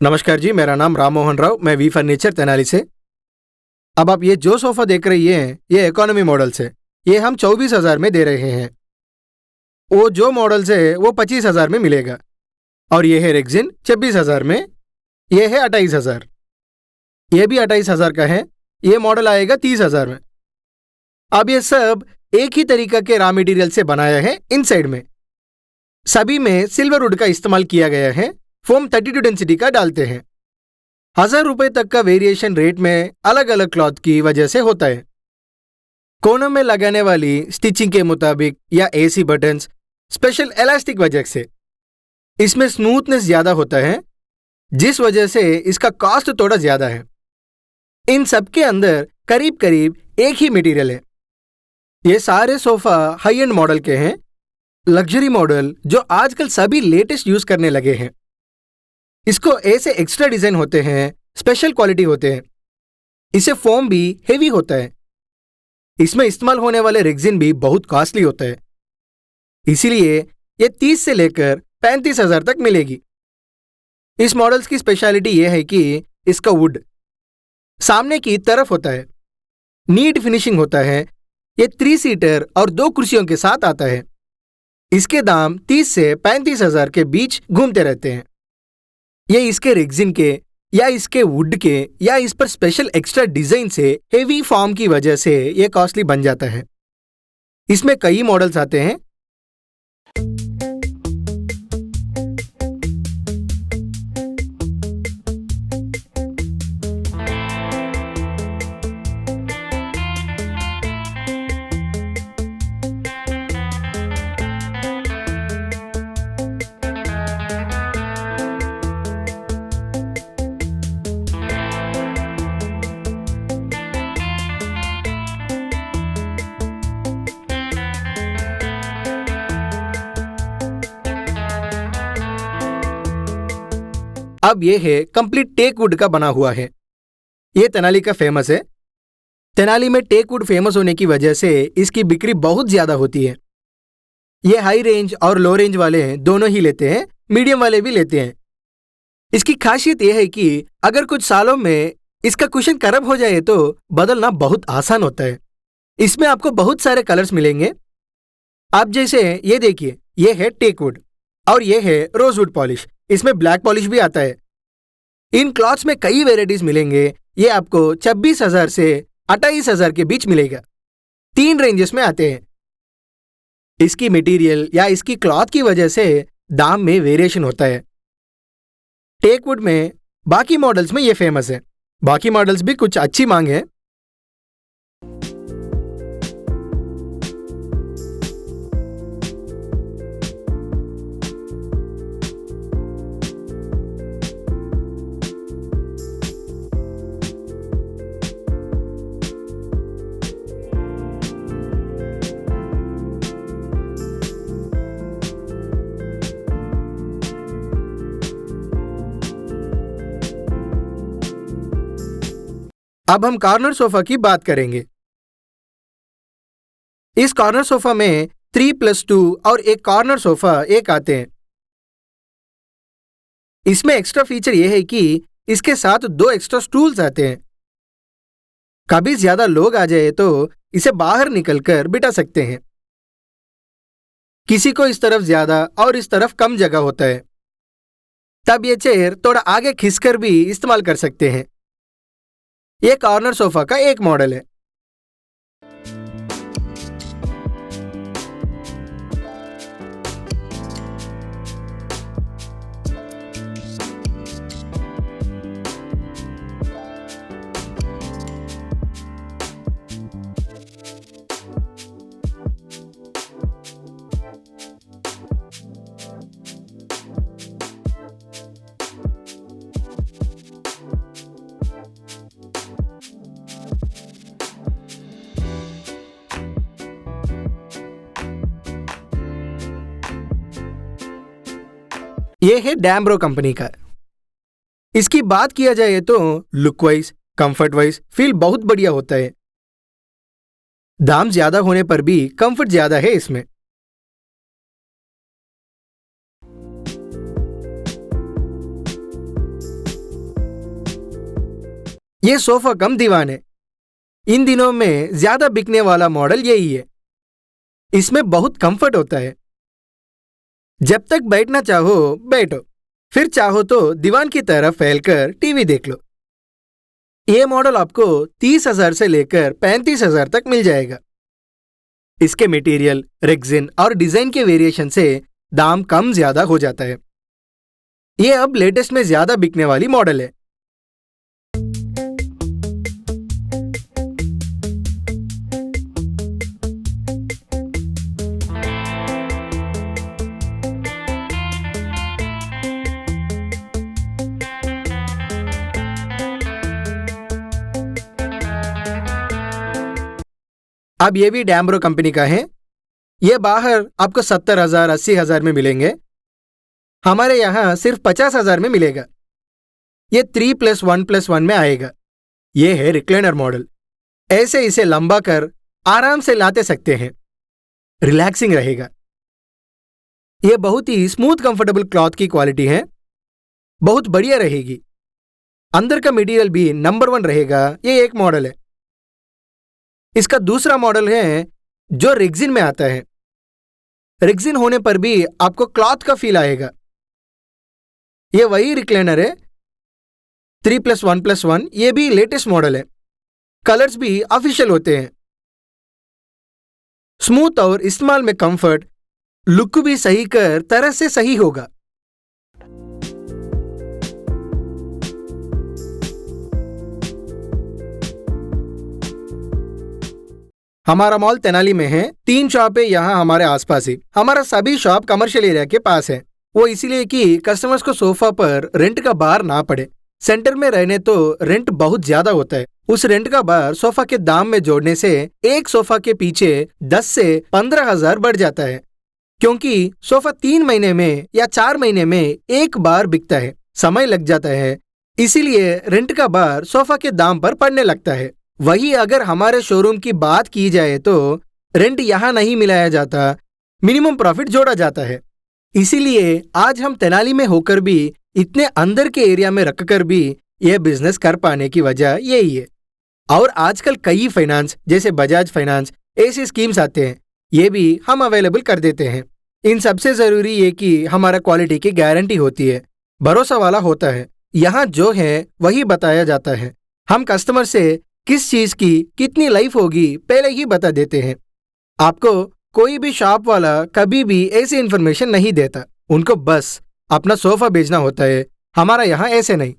नमस्कार जी, मेरा नाम राम मोहन राव, मैं वी फर्नीचर तेनाली से। अब आप ये जो सोफा देख रही हैं, ये इकोनॉमी मॉडल्स है। ये हम 24,000 में दे रहे हैं। वो जो मॉडल्स है वो 25,000 में मिलेगा। और ये है रेक्सिन 26,000 में। ये है 28,000। ये भी 28,000 का है। ये मॉडल आएगा 30,000 में। अब ये सब एक ही तरीका के रॉ मटेरियल से बनाया है। इनसाइड में सभी में सिल्वर वुड का इस्तेमाल किया गया है। फोम 32 डेंसिटी का डालते हैं। 1,000 रुपए तक का वेरिएशन रेट में अलग अलग क्लॉथ की वजह से होता है। कोनों में लगाने वाली स्टिचिंग के मुताबिक या एसी बटन्स, स्पेशल इलास्टिक वजह से इसमें स्मूथनेस ज्यादा होता है, जिस वजह से इसका कॉस्ट थोड़ा ज्यादा है। इन सब के अंदर करीब करीब एक ही मटेरियल है। ये सारे सोफा हाई एंड मॉडल के हैं, लग्जरी मॉडल जो आजकल सभी लेटेस्ट यूज करने लगे हैं। इसको ऐसे एक्स्ट्रा डिजाइन होते हैं, स्पेशल क्वालिटी होते हैं। इसे फोम भी हेवी होता है। इसमें इस्तेमाल होने वाले रेक्सिन भी बहुत कॉस्टली होता है। इसीलिए ये 30 से लेकर 35,000 तक मिलेगी। इस मॉडल्स की स्पेशलिटी यह है कि इसका वुड सामने की तरफ होता है, नीट फिनिशिंग होता है। ये 3 सीटर और 2 कुर्सियों के साथ आता है। इसके दाम 30 से 35,000 के बीच घूमते रहते हैं। ये इसके रेक्सिन के या इसके वुड के या इस पर स्पेशल एक्स्ट्रा डिजाइन से हेवी फॉर्म की वजह से ये कॉस्टली बन जाता है। इसमें कई मॉडल्स आते हैं। अब ये है कंप्लीट टेक वुड का बना हुआ है। ये तेनाली का फेमस है। तेनाली में टेक वुड फेमस होने की वजह से इसकी बिक्री बहुत ज्यादा होती है। ये हाई रेंज और लो रेंज वाले दोनों ही लेते हैं, मीडियम वाले भी लेते हैं। इसकी खासियत यह है कि अगर कुछ सालों में इसका कुशन खराब हो जाए तो बदलना बहुत आसान होता है। इसमें आपको बहुत सारे कलर्स मिलेंगे। आप जैसे ये देखिए, ये है टेक वुड और ये है रोजवुड पॉलिश। इसमें ब्लैक पॉलिश भी आता है। इन क्लॉथ्स में कई वेराइटीज मिलेंगे। ये आपको 26,000 से 28,000 के बीच मिलेगा। 3 रेंजेस में आते हैं। इसकी मटेरियल या इसकी क्लॉथ की वजह से दाम में वेरिएशन होता है। टेकवुड में बाकी मॉडल्स में ये फेमस है। बाकी मॉडल्स भी कुछ अच्छी मांग है। अब हम कॉर्नर सोफा की बात करेंगे। इस कॉर्नर सोफा में 3+2 और एक कॉर्नर सोफा एक आते हैं। इसमें एक्स्ट्रा फीचर यह है कि इसके साथ 2 एक्स्ट्रा स्टूल्स आते हैं। कभी ज्यादा लोग आ जाए तो इसे बाहर निकलकर बिठा सकते हैं। किसी को इस तरफ ज्यादा और इस तरफ कम जगह होता है, तब ये चेयर थोड़ा आगे खिसकर भी इस्तेमाल कर सकते हैं। यह कॉर्नर सोफा का एक मॉडल है। यह है डैम्ब्रो कंपनी का। इसकी बात किया जाए तो look wise, comfort wise feel बहुत बढ़िया होता है। दाम ज्यादा होने पर भी कंफर्ट ज्यादा है इसमें। ये सोफा कम दीवान है। इन दिनों में ज्यादा बिकने वाला मॉडल यही है। इसमें बहुत कंफर्ट होता है। जब तक बैठना चाहो बैठो, फिर चाहो तो दीवान की तरफ फैलकर टीवी देख लो। ये मॉडल आपको 30,000 से लेकर 35,000 तक मिल जाएगा। इसके मटेरियल, रेक्सिन और डिजाइन के वेरिएशन से दाम कम ज्यादा हो जाता है। ये अब लेटेस्ट में ज्यादा बिकने वाली मॉडल है। अब ये भी डैम्ब्रो कंपनी का है। ये बाहर आपको 70,000 80,000 में मिलेंगे। हमारे यहाँ सिर्फ 50,000 में मिलेगा। ये 3+1+1 में आएगा। ये है रिक्लाइनर मॉडल। ऐसे इसे लंबा कर आराम से लाते सकते हैं। रिलैक्सिंग रहेगा। ये बहुत ही स्मूथ कंफर्टेबल क्लॉथ की क्वालिटी है। बहुत बढ़िया रहेगी। अंदर का मटेरियल भी नंबर 1 रहेगा। ये एक मॉडल है। इसका दूसरा मॉडल है जो रेक्सिन में आता है। रेक्सिन होने पर भी आपको क्लॉथ का फील आएगा। ये वही रिक्लाइनर है, 3+1+1। ये भी लेटेस्ट मॉडल है। कलर्स भी ऑफिशियल होते हैं। स्मूथ और इस्तेमाल में कंफर्ट, लुक भी सही कर तरह से सही होगा। हमारा मॉल तेनाली में है। 3 शॉप है यहाँ हमारे आसपास ही। हमारा सभी शॉप कमर्शियल एरिया के पास है। वो इसीलिए कि कस्टमर्स को सोफा पर रेंट का भार ना पड़े। सेंटर में रहने तो रेंट बहुत ज्यादा होता है। उस रेंट का भार सोफा के दाम में जोड़ने से एक सोफा के पीछे 10 से 15,000 बढ़ जाता है। क्योंकि सोफा 3 महीने में या 4 महीने में एक बार बिकता है, समय लग जाता है। इसीलिए रेंट का भार सोफा के दाम पर पड़ने लगता है। वही अगर हमारे शोरूम की बात की जाए तो रेंट यहाँ नहीं मिलाया जाता, मिनिमम प्रॉफिट जोड़ा जाता है। इसीलिए आज हम तेनाली में होकर भी, इतने अंदर के एरिया में रखकर भी यह बिजनेस कर पाने की वजह यही है। और आजकल कई फाइनेंस जैसे बजाज फाइनेंस ऐसी स्कीम्स आते हैं, ये भी हम अवेलेबल कर देते हैं। इन सबसे जरूरी ये कि हमारा क्वालिटी की गारंटी होती है, भरोसा वाला होता है। यहाँ जो है वही बताया जाता है। हम कस्टमर से किस चीज की कितनी लाइफ होगी पहले ही बता देते हैं। आपको कोई भी शॉप वाला कभी भी ऐसी इन्फॉर्मेशन नहीं देता। उनको बस अपना सोफा बेचना होता है। हमारा यहाँ ऐसे नहीं।